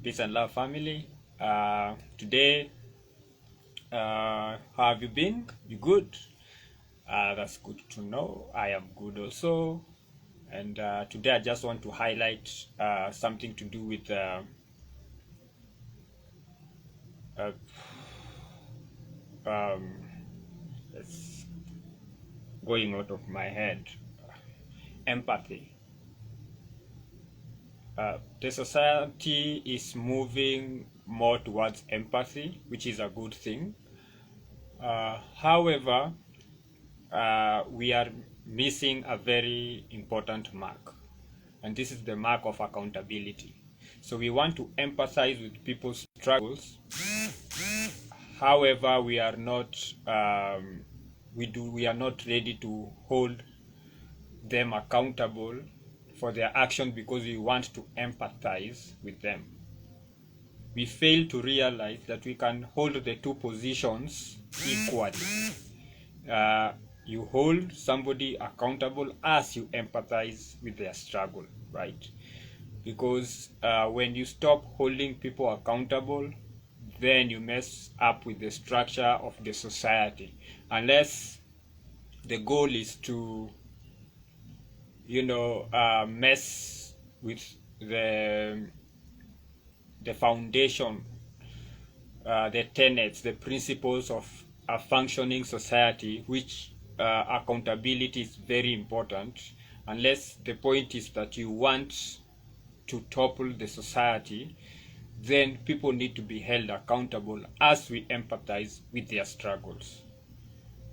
Peace and love, family. Today, how have you been? You good? That's good to know. I am good also. And today, I just want to highlight something to do with uh, it's going out of my head. Empathy. The society is moving more towards empathy, which is a good thing. However, we are missing a very important mark, and this is the mark of accountability. So we want to empathize with people's struggles. However, we are not we are not ready to hold them accountable for their actions because we want to empathize with them. We fail to realize that we can hold the two positions equally. You hold somebody accountable as you empathize with their struggle, right? Because when you stop holding people accountable, then you mess up with the structure of the society. Unless the goal is to, mess with the foundation, the tenets, the principles of a functioning society, which accountability is very important. Unless the point is that you want to topple the society, then people need to be held accountable as we empathize with their struggles,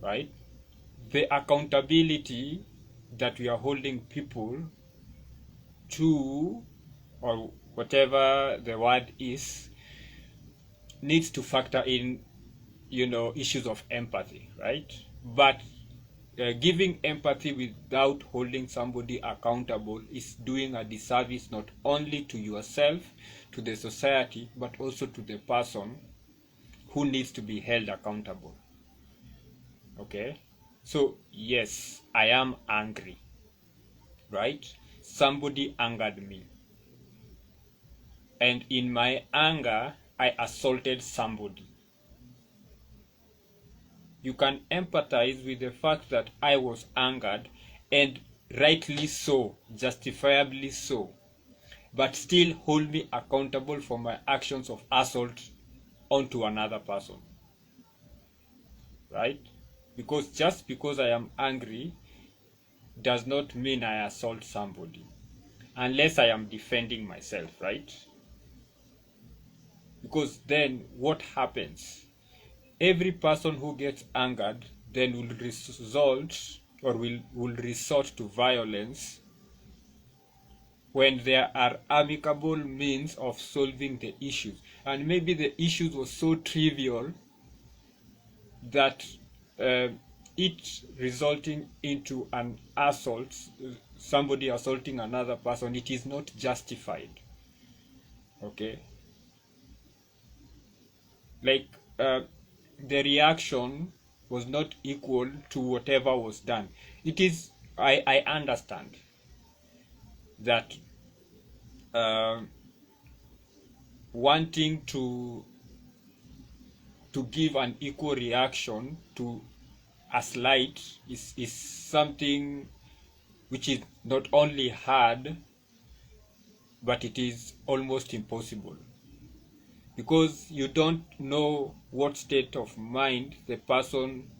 right? The accountability that we are holding people to, or whatever the word is, needs to factor in, issues of empathy, right? But giving empathy without holding somebody accountable is doing a disservice not only to yourself, to the society, but also to the person who needs to be held accountable. Okay? So, yes, I am angry, right? Somebody angered me. And in my anger, I assaulted somebody. You can empathize with the fact that I was angered, and rightly so, justifiably so, but still hold me accountable for my actions of assault onto another person, right? Because just because I am angry does not mean I assault somebody, unless I am defending myself, right? Because then what happens? Every person who gets angered then will resort to violence when there are amicable means of solving the issues. And maybe the issues was so trivial that it resulting into an assault, somebody assaulting another person, it is not justified. Okay? Like, the reaction was not equal to whatever was done. It is, I understand that wanting to give an equal reaction to a slight is something which is not only hard, but it is almost impossible. Because you don't know what state of mind the person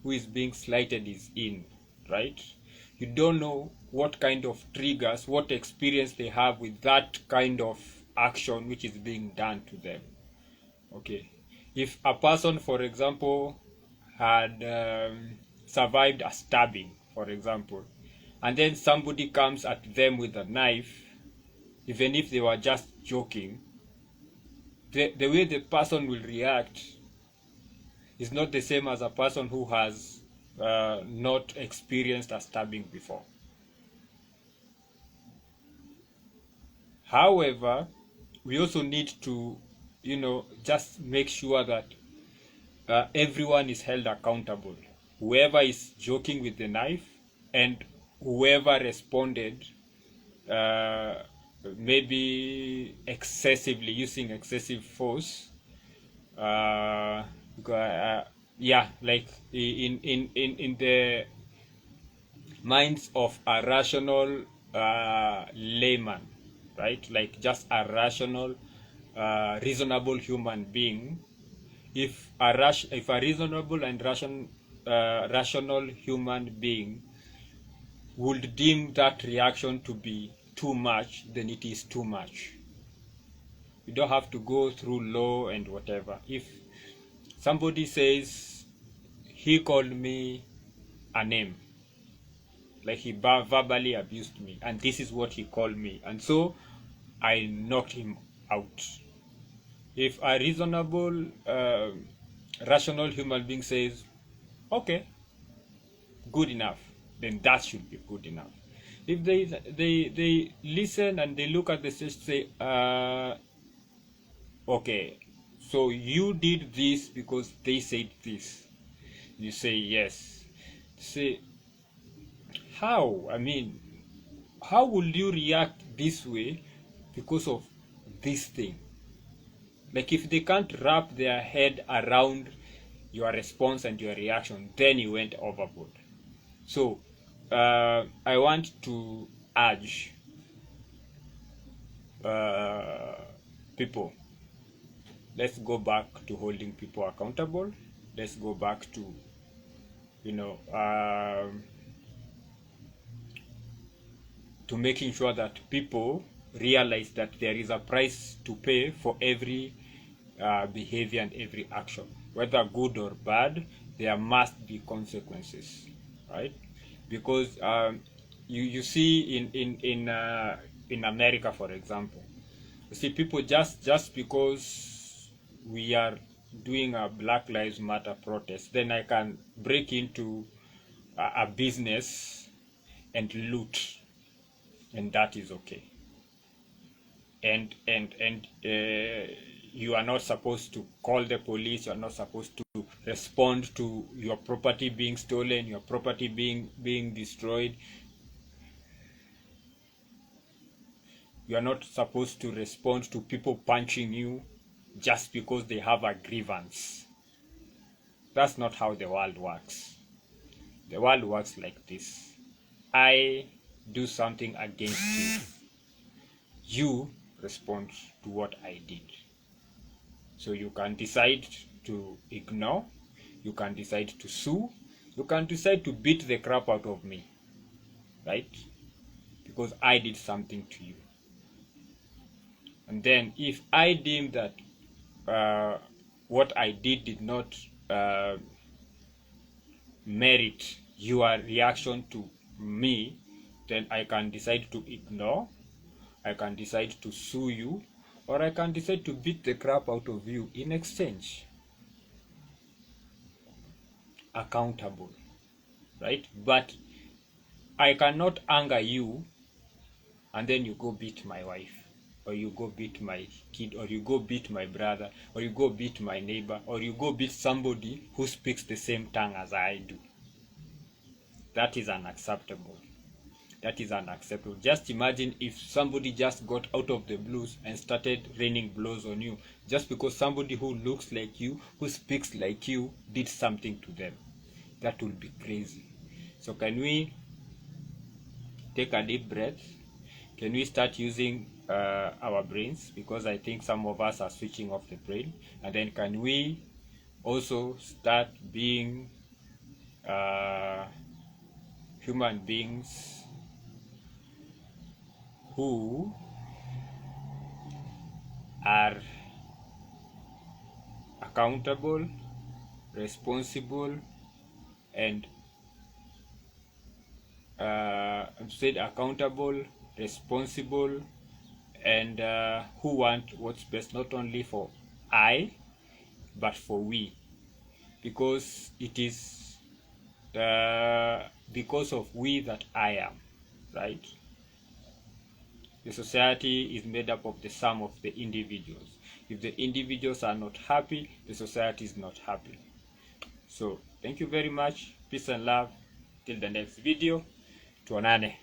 who is being slighted is in, right? You don't know what kind of triggers, what experience they have with that kind of action which is being done to them. Okay, if a person, for example, had survived a stabbing, for example, and then somebody comes at them with a knife, even if they were just joking, the way the person will react is not the same as a person who has not experienced a stabbing before. However, we also need to, just make sure that everyone is held accountable. Whoever is joking with the knife and whoever responded maybe excessively using excessive force, yeah, like in the minds of a rational layman, right? Like just a rational, reasonable human being. If a reasonable and rational human being would deem that reaction to be too much, then it is too much. You don't have to go through law and whatever. If somebody says he called me a name, like he verbally abused me, and this is what he called me, and so I knocked him out. If a reasonable, rational human being says, okay, good enough, then that should be good enough. If they listen and they look at the stage, say, okay, so you did this because they said this. You say yes. Say, how? I mean, how will you react this way because of this thing? Like if they can't wrap their head around your response and your reaction, then you went overboard. So I want to urge people, let's go back to holding people accountable. Let's go back to, you know, to making sure that people realize that there is a price to pay for every behavior and every action, whether good or bad. There must be consequences, right? Because you see in America, for example, you see people just because we are doing a Black Lives Matter protest, then I can break into a business and loot, and that is okay. And you are not supposed to call the police. You are not supposed to respond to your property being stolen, your property being destroyed. You are not supposed to respond to people punching you just because they have a grievance. That's not how the world works. The world works like this. I do something against you. You respond to what I did. So you can decide to ignore, you can decide to sue, you can decide to beat the crap out of me, right? Because I did something to you. And then if I deem that what I did not merit your reaction to me, then I can decide to ignore, I can decide to sue you, or I can decide to beat the crap out of you in exchange. Accountable, right? But I cannot anger you and then you go beat my wife, or you go beat my kid, or you go beat my brother, or you go beat my neighbor, or you go beat somebody who speaks the same tongue as I do. That is unacceptable. That is unacceptable. Just imagine if somebody just got out of the blues and started raining blows on you just because somebody who looks like you, who speaks like you, did something to them. That would be crazy. So can we take a deep breath? Can we start using our brains? Because I think some of us are switching off the brain. And then can we also start being human beings who are accountable, responsible, and said accountable, responsible, and who want what's best not only for I, but for we, because it is because of we that I am, right? The society is made up of the sum of the individuals. If the individuals are not happy, the society is not happy. So thank you very much. Peace and love. Till the next video. Tuonane.